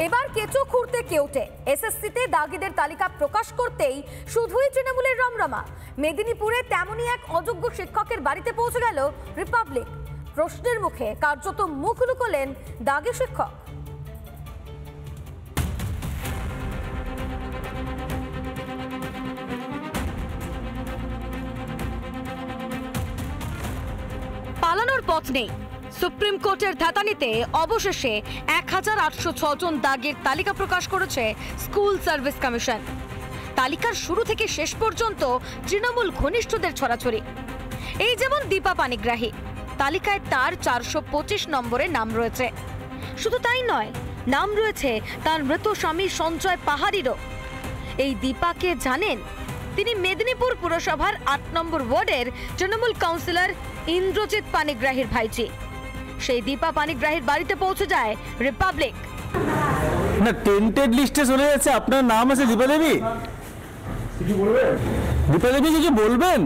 এবার কেঁচো খুঁড়তে কেউটে এসএসসিতে দাগিদের তালিকা প্রকাশ করতেই শুধুই তৃণমূলের রমরমা। মেদিনীপুরে তেমনই এক অযোগ্য শিক্ষকের বাড়িতে পৌঁছে গেল রিপাবলিক। প্রশ্নের মুখে কার্যত মুখ লুকোলেন দাগি শিক্ষক। পালানোর পথ নেই। সুপ্রিম কোর্টের ধাতানিতে অবশেষে 1806 জন দাগের তালিকা প্রকাশ করেছে স্কুল সার্ভিস কমিশন। তালিকার শুরু থেকে শেষ পর্যন্ত তৃণমূল ঘনিষ্ঠদের ছড়াছড়ি। এই যেমন দীপা পানিগ্রাহী, তালিকায় তার 425 নম্বরে নাম রয়েছে। শুধু তাই নয়, নাম রয়েছে তার মৃত স্বামী সঞ্জয় পাহাড়িরও। এই দীপাকে জানেন? তিনি মেদিনীপুর পুরসভার 8 নম্বর ওয়ার্ডের তৃণমূল কাউন্সিলর ইন্দ্রজিৎ পানিগ্রাহীর ভাইজি। সেই দীপা পানিগ্রাহীর বাড়িতে পৌঁছে যায় রিপাবলিক। না, টেন্টেড লিস্টে চলে যাচ্ছে আপনার নাম আছে দীপা দেবী। কিছু বলবেন? দীপা দেবী কিছু বলবেন?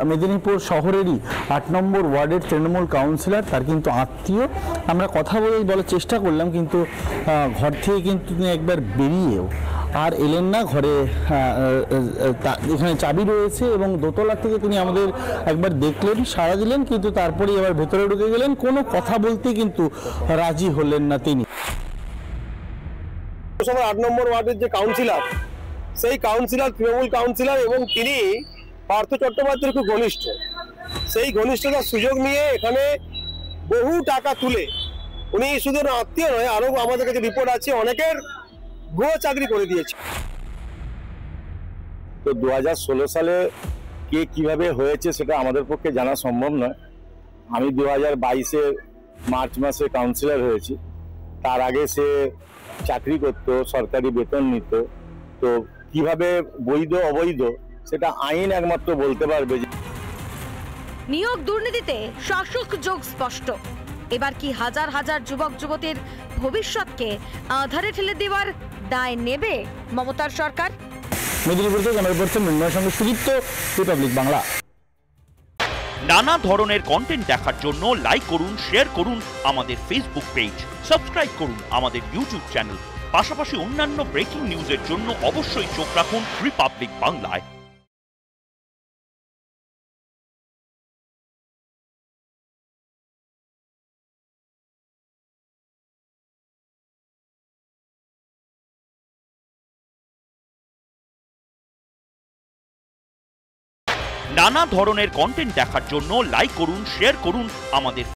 মেদিনীপুর শহরেরই 8 নম্বর ওয়ার্ডের তৃণমূল কাউন্সিলর, তার কিন্তু আত্মীয়। আমরা কথা বলার চেষ্টা করলাম, কিন্তু ঘর থেকে কিন্তু তিনি একবার বেরিয়েও আর এলেন না। ঘরে এখানে চাবি রয়েছে এবং দোতলা থেকে তিনি আমাদের একবার দেখলেন, সাড়া দিলেন, কিন্তু তারপরেই আবার ভেতরে ঢুকে গেলেন। কোনো কথা বলতে কিন্তু রাজি হলেন না তিনি। 8 নম্বর ওয়ার্ডের যে কাউন্সিলর, সেই কাউন্সিলর তৃণমূল কাউন্সিলর এবং তিনি পার্থ চট্টোপাধ্যায়ের খুব ঘনিষ্ঠ। সেই ঘনিষ্ঠতার সুযোগ নিয়ে এখানে বহু টাকা তুলে উনি শুধু আত্মীয় নয়, আরো আমাদের কাছে রিপোর্ট আছে অনেকের ভুয়ো চাকরি করে দিয়েছে। তো 2016 সালে কে কিভাবে হয়েছে সেটা আমাদের পক্ষে জানা সম্ভব নয়। আমি 2022-এর মার্চ মাসে কাউন্সিলর হয়েছি। তার আগে সে চাকরি করত, সরকারি বেতন নিত। তো কিভাবে বৈধ অবৈধ সেটা আইন একমাত্র বলতে পারবে। নিয়োগ দুর্নীতিতে শাসক যোগ স্পষ্ট। এবার কি হাজার হাজার যুবক যুবতীর ভবিষ্যৎকে আধারে ঠেলে দেওয়ার দায় নেবে মমতার সরকার? মেদিনীপুর থেকে ক্যামেরা পার্সন মৃন্ময়ের সঙ্গে সুদীপ্ত, রিপাবলিক বাংলা। নানা ধরনের কন্টেন্ট দেখার জন্য লাইক করুন, শেয়ার করুন আমাদের ফেসবুক পেজ, সাবস্ক্রাইব করুন আমাদের ইউটিউব চ্যানেল। পাশাপাশি অন্যান্য ব্রেকিং নিউজের জন্য অবশ্যই চোখ রাখুন রিপাবলিক বাংলায়। নানা ধরনের কন্টেন্ট দেখার জন্য লাইক করুন, শেয়ার করুন আমাদের